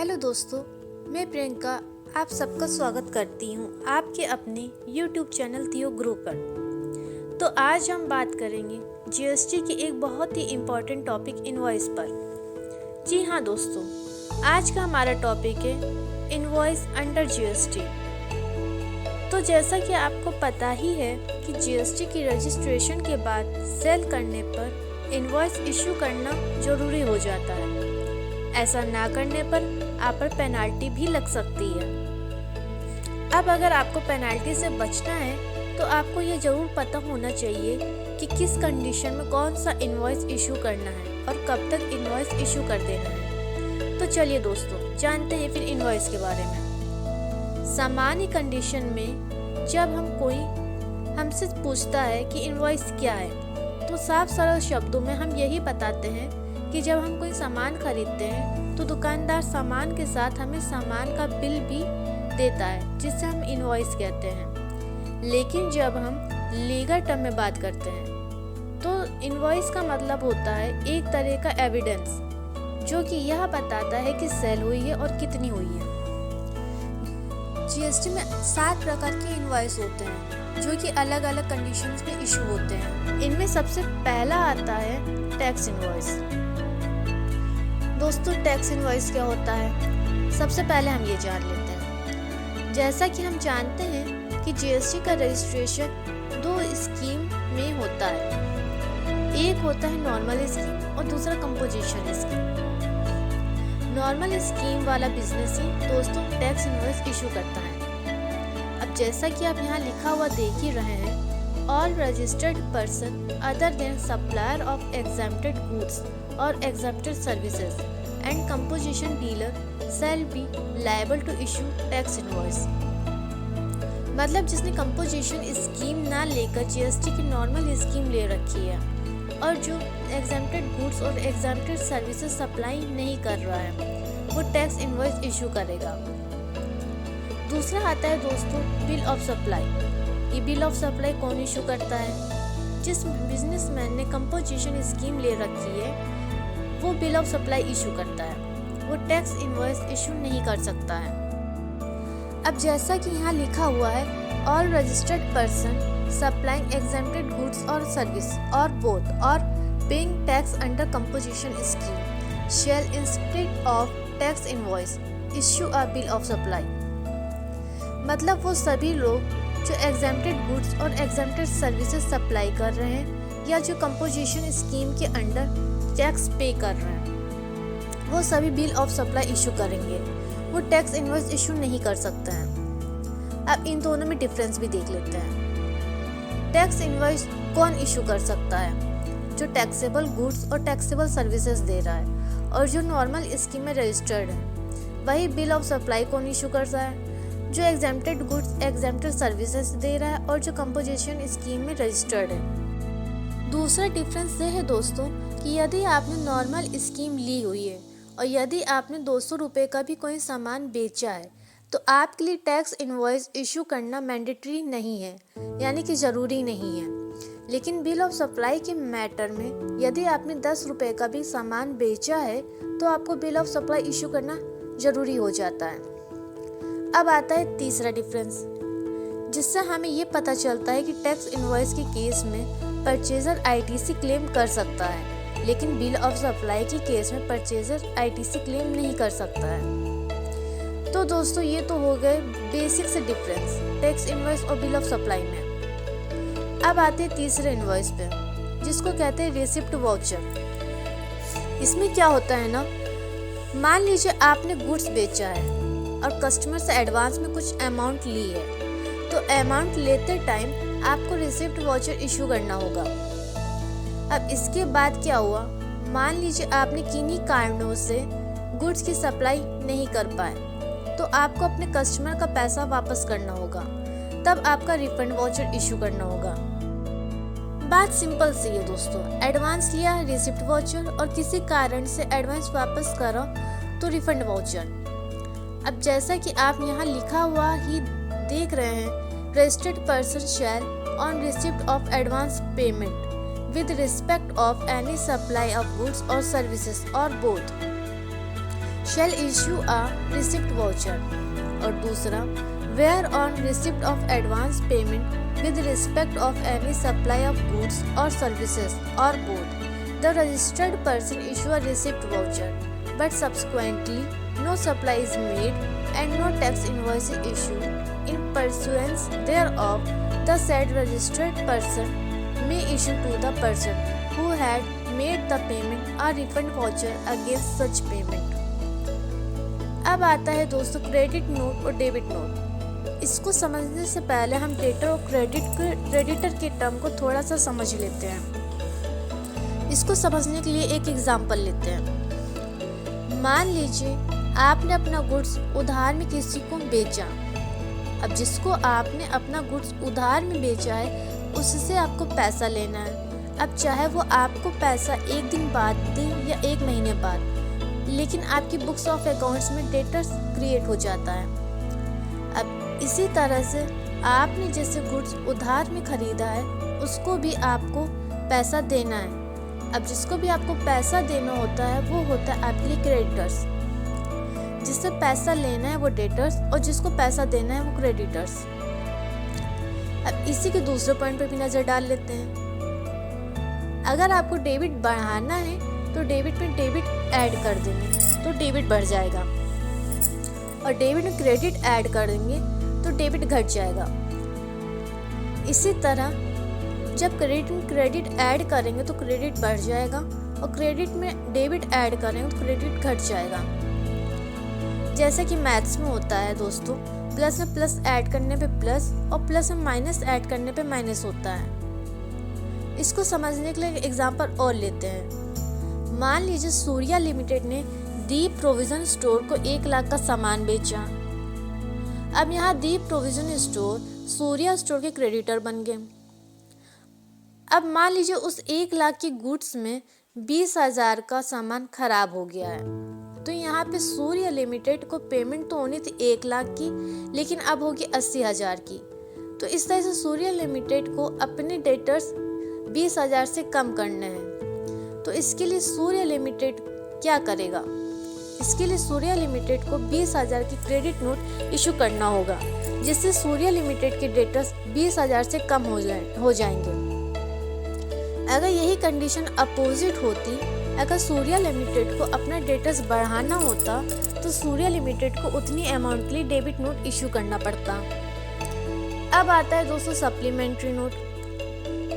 Hello दोस्तों, मैं प्रियंका आप सबका स्वागत करती हूँ आपके अपने YouTube चैनल थियो ग्रो पर। तो आज हम बात करेंगे जीएसटी के एक बहुत ही इम्पोर्टेंट टॉपिक इनवॉइस पर। जी हाँ दोस्तों, आज का हमारा टॉपिक है इनवॉइस अंडर जीएसटी। तो जैसा कि आपको पता ही है कि जीएसटी की रजिस्ट्रेशन के बाद सेल करने पर इनवॉइस इशू करना जरूरी हो जाता है। ऐसा ना करने पर आप पर पेनाल्टी भी लग सकती है। अब अगर आपको पेनाल्टी से बचना है तो आपको ये जरूर पता होना चाहिए कि किस कंडीशन में कौन सा इनवॉइस इशू करना है और कब तक इनवॉइस इशू कर देना है। तो चलिए दोस्तों, जानते हैं फिर इनवॉइस के बारे में। सामान्य कंडीशन में जब हमसे पूछता है कि इनवॉइस क्या है, तो साफ सरल शब्दों में हम यही बताते हैं कि जब हम कोई सामान खरीदते हैं तो दुकानदार सामान के साथ हमें सामान का बिल भी देता है, जिसे हम इनवॉइस कहते हैं। लेकिन जब हम लीगल टर्म में बात करते हैं तो इनवॉइस का मतलब होता है एक तरह का एविडेंस, जो कि यह बताता है कि सेल हुई है और कितनी हुई है। जीएसटी में 7 प्रकार के इनवॉइस होते हैं जो कि अलग अलग कंडीशंस में इशू होते हैं। इनमें सबसे पहला आता है टैक्स इनवॉइस। दोस्तों, टैक्स इनवॉइस क्या होता है, सबसे पहले हम ये जान लेते हैं। जैसा कि हम जानते हैं कि जीएसटी का रजिस्ट्रेशन 2 स्कीम में होता है। एक होता है नॉर्मल स्कीम और दूसरा कंपोजिशन स्कीम। नॉर्मल स्कीम वाला बिजनेस ही दोस्तों टैक्स इनवॉइस इशू करता है। अब जैसा कि आप यहाँ लिखा हुआ देख ही रहे हैं, all registered person other than supplier of exempted goods or exempted services and composition dealer shall be liable to issue tax invoice। मतलब जिसने कंपोजिशन स्कीम ना लेकर जीएसटी की नॉर्मल स्कीम ले रखी है और जो एग्जेम्प्टेड गुड्स और एग्जेम्प्टेड सर्विसेज सप्लाई नहीं कर रहा है, वो टैक्स इनवॉइस इशू करेगा। दूसरा आता है दोस्तों बिल ऑफ सप्लाई। ये बिल ऑफ सप्लाई कौन इशू करता है? जिस बिजनेसमैन ने कंपोजिशन स्कीम ले रखी है वो बिल ऑफ सप्लाई इशू करता है, वो टैक्स इनवॉइस इशू नहीं कर सकता है। अब जैसा कि यहाँ लिखा हुआ है, all registered person supplying exempted goods और सर्विस और बोथ और paying tax under composition scheme shall instead of tax invoice issue a bill of supply. मतलब वो सभी लोग जो एग्जेम्प्टेड गुड्स और एग्जेम्प्टेड सर्विसेज सप्लाई कर रहे हैं या जो कंपोजिशन स्कीम के अंडर टैक्स पे कर रहे हैं, वो सभी बिल ऑफ सप्लाई इशू करेंगे, वो टैक्स इनवॉइस इशू नहीं कर सकते हैं। अब इन दोनों में डिफरेंस भी देख लेते हैं। टैक्स इनवॉइस कौन इशू कर सकता है? जो टैक्सेबल गुड्स और टैक्सेबल सर्विसेज दे रहा है और जो नॉर्मल स्कीम में रजिस्टर्ड है। वही बिल ऑफ सप्लाई कौन इशू कर रहा है? जो एग्जेम्प्टेड गुड्स एग्जेम्प्टेड सर्विसेज दे रहा है और जो कंपोजिशन स्कीम में रजिस्टर्ड है। दूसरा डिफरेंस ये है दोस्तों कि यदि आपने नॉर्मल स्कीम ली हुई है और यदि आपने 200 रुपये का भी कोई सामान बेचा है तो आपके लिए टैक्स इनवॉइस इशू करना मैंडेटरी नहीं है, यानी कि ज़रूरी नहीं है। लेकिन बिल ऑफ सप्लाई के मैटर में यदि आपने 10 रुपये का भी सामान बेचा है तो आपको बिल ऑफ सप्लाई इशू करना ज़रूरी हो जाता है। अब आता है तीसरा डिफरेंस, जिससे हमें ये पता चलता है कि टैक्स इनवॉइस के केस में परचेजर आईटीसी क्लेम कर सकता है, लेकिन बिल ऑफ सप्लाई के केस में परचेजर आईटीसी क्लेम नहीं कर सकता है। तो दोस्तों, ये तो हो गए बेसिक से डिफरेंस टैक्स इनवॉइस और बिल ऑफ सप्लाई में। अब आते हैं तीसरे इनवॉइस पे, जिसको कहते हैं रिसिप्ट वाउचर। इसमें क्या होता है ना, मान लीजिए आपने गुड्स बेचा है और कस्टमर से एडवांस में कुछ अमाउंट ली है, तो अमाउंट लेते टाइम आपको रिसिप्ट वाउचर इशू करना होगा। अब इसके बाद क्या हुआ, मान लीजिए आपने किन्हीं कारणों से गुड्स की सप्लाई नहीं कर पाए, तो आपको अपने कस्टमर का पैसा वापस करना होगा, तब आपका रिफंड वाउचर इशू करना होगा। बात सिंपल सी है दोस्तों, एडवांस लिया रिसिप्ट वाउचर और किसी कारण से एडवांस वापस करो तो रिफंड वाउचर। अब जैसा कि आप यहाँ लिखा हुआ ही देख रहे हैं, registered person shall on receipt of advance payment with respect of any supply of goods और सर्विसेज और both shall issue a receipt voucher, और दूसरा where on receipt of advance payment with respect of any supply of goods or services or both, the registered person issue a receipt voucher, but subsequently no supply is made and no tax invoice is issued. In pursuance thereof, the said registered person may issue to the person who had made the payment a refund voucher against such payment. अब आता है दोस्तों credit note और debit note. इसको समझने से पहले हम डेटर और क्रेडिटर के टर्म को थोड़ा सा समझ लेते हैं। इसको समझने के लिए एक एग्जांपल लेते हैं। मान लीजिए आपने अपना गुड्स उधार में किसी को बेचा। अब जिसको आपने अपना गुड्स उधार में बेचा है उससे आपको पैसा लेना है। अब चाहे वो आपको पैसा एक दिन बाद दे या एक महीने बाद, लेकिन आपकी बुक्स ऑफ अकाउंट्स में डेटर्स क्रिएट हो जाता है। अब इसी तरह से आपने जैसे गुड्स उधार में खरीदा है उसको भी आपको पैसा देना है। अब जिसको भी आपको पैसा देना होता है वो होता है आपके लिए क्रेडिटर्स। जिससे पैसा लेना है वो डेटर्स और जिसको पैसा देना है वो क्रेडिटर्स। अब इसी के दूसरे पॉइंट पे भी नज़र डाल लेते हैं। अगर आपको डेबिट बढ़ाना है तो डेबिट में डेबिट ऐड कर देंगे तो डेबिट बढ़ जाएगा, और डेबिट में क्रेडिट ऐड कर देंगे तो डेबिट घट जाएगा। इसी तरह जब क्रेडिट में क्रेडिट ऐड करेंगे तो क्रेडिट बढ़ जाएगा, और क्रेडिट में डेबिट ऐड करेंगे तो क्रेडिट घट जाएगा। जैसे कि मैथ्स में होता है दोस्तों, प्लस में प्लस ऐड करने पे प्लस और प्लस में माइनस ऐड करने पे माइनस होता है। इसको समझने के लिए एग्जांपल और लेते हैं। मान लीजिए सूर्या लिमिटेड ने दीप प्रोविजन स्टोर को 1 लाख का सामान बेचा। अब यहाँ दीप प्रोविजन स्टोर सूर्या स्टोर के क्रेडिटर बन गए। अब मान लीजिए उस 1 लाख की गुड्स में 20,000 का सामान खराब हो गया है, तो यहाँ पे सूर्या लिमिटेड को पेमेंट तो होनी थी 1 लाख की, लेकिन अब होगी 80,000 की। तो इस तरह से सूर्या लिमिटेड को अपने डेटर्स 20,000 से कम करने हैं। तो इसके लिए सूर्या लिमिटेड क्या करेगा? इसके लिए सूर्या लिमिटेड को 20,000 की क्रेडिट नोट इशू करना होगा, जिससे सूर्या लिमिटेड के डेटर्स 20,000 से कम हो जाएंगे। अगर यही कंडीशन अपोजिट होती, अगर सूर्या लिमिटेड को अपना डेटर्स बढ़ाना होता तो सूर्या लिमिटेड को उतनी अमाउंट के लिए डेबिट नोट इशू करना पड़ता। अब आता है दोस्तों सप्लीमेंट्री नोट।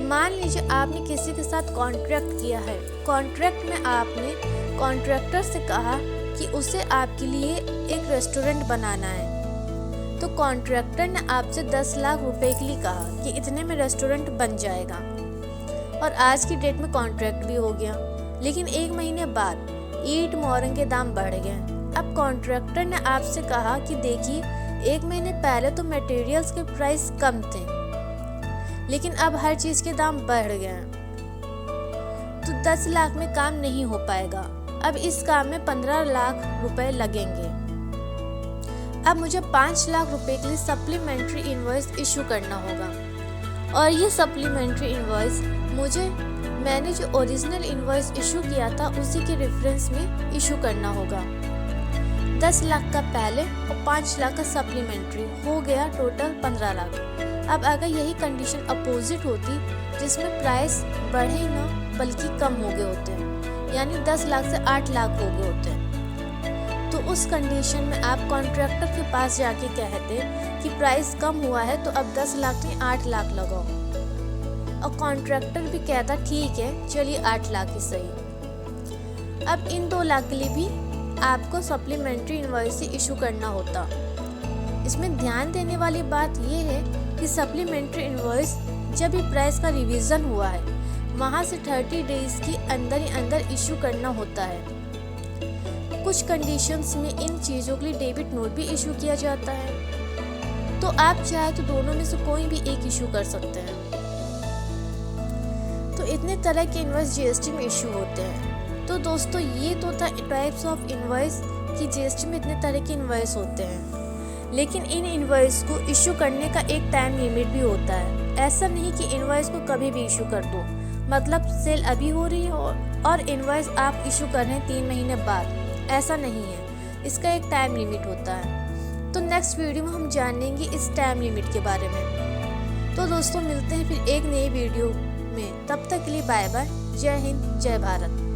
मान लीजिए आपने किसी के साथ कॉन्ट्रैक्ट किया है। कॉन्ट्रैक्ट में आपने कॉन्ट्रैक्टर से कहा कि उसे आपके लिए एक रेस्टोरेंट बनाना है, तो कॉन्ट्रैक्टर ने आपसे 10 लाख रुपए के लिए कहा कि इतने में रेस्टोरेंट बन जाएगा, और आज की डेट में कॉन्ट्रैक्ट भी हो गया। लेकिन 1 महीने बाद ईंट मोरंग के दाम बढ़ गए। अब कॉन्ट्रैक्टर ने आपसे कहा कि देखिए 1 महीने पहले तो मटेरियल्स के प्राइस कम थे, लेकिन अब हर चीज के दाम बढ़ गए हैं, तो 10 लाख में काम नहीं हो पाएगा। अब इस काम में 15 लाख रुपए लगेंगे। अब मुझे 5 लाख रुपए के लिए सप्लीमेंट्री इनवॉइस इशू करना होगा, और ये सप्लीमेंट्री इनवॉइस मैंने जो ओरिजिनल इनवॉइस इशू किया था उसी के रेफरेंस में इशू करना होगा। 10 लाख का पहले और 5 लाख का सप्लीमेंट्री हो गया टोटल 15 लाख। अब अगर यही कंडीशन अपोजिट होती जिसमें प्राइस बढ़े ना बल्कि कम हो गए होते हैं, यानी 10 लाख से 8 लाख हो गए होते हैं, तो उस कंडीशन में आप कॉन्ट्रैक्टर के पास जाके कहते कि प्राइस कम हुआ है तो अब 10 लाख नहीं 8 लाख लगाओ, और कॉन्ट्रैक्टर भी कहता ठीक है चलिए 8 लाख ही सही। अब इन 2 लाख के लिए भी आपको सप्लीमेंट्री इनवॉइस इशू करना होता। इसमें ध्यान देने वाली बात यह है कि सप्लीमेंट्री इनवॉइस जब भी प्राइस का रिवीजन हुआ है वहाँ से 30 डेज के अंदर ही अंदर इशू करना होता है। कुछ कंडीशंस में इन चीज़ों के लिए डेबिट नोट भी इशू किया जाता है, तो आप चाहे तो दोनों में से कोई भी एक इशू कर सकते हैं। तो इतने तरह के इनवॉइस जीएसटी में इशू होते हैं। तो दोस्तों ये तो था टाइप्स ऑफ इनवॉइस कि जीएसटी में इतने तरह के इनवॉइस होते हैं, लेकिन इन इनवॉइस को इशू करने का एक टाइम लिमिट भी होता है। ऐसा नहीं कि इनवॉइस को कभी भी इशू कर दो, मतलब सेल अभी हो रही है और इनवॉइस आप इशू कर रहे हैं 3 महीने बाद, ऐसा नहीं है। इसका एक टाइम लिमिट होता है। तो नेक्स्ट वीडियो में हम जानेंगे इस टाइम लिमिट के बारे में। तो दोस्तों मिलते हैं फिर एक नई वीडियो में, तब तक के लिए बाय बाय। जय हिंद, जय भारत।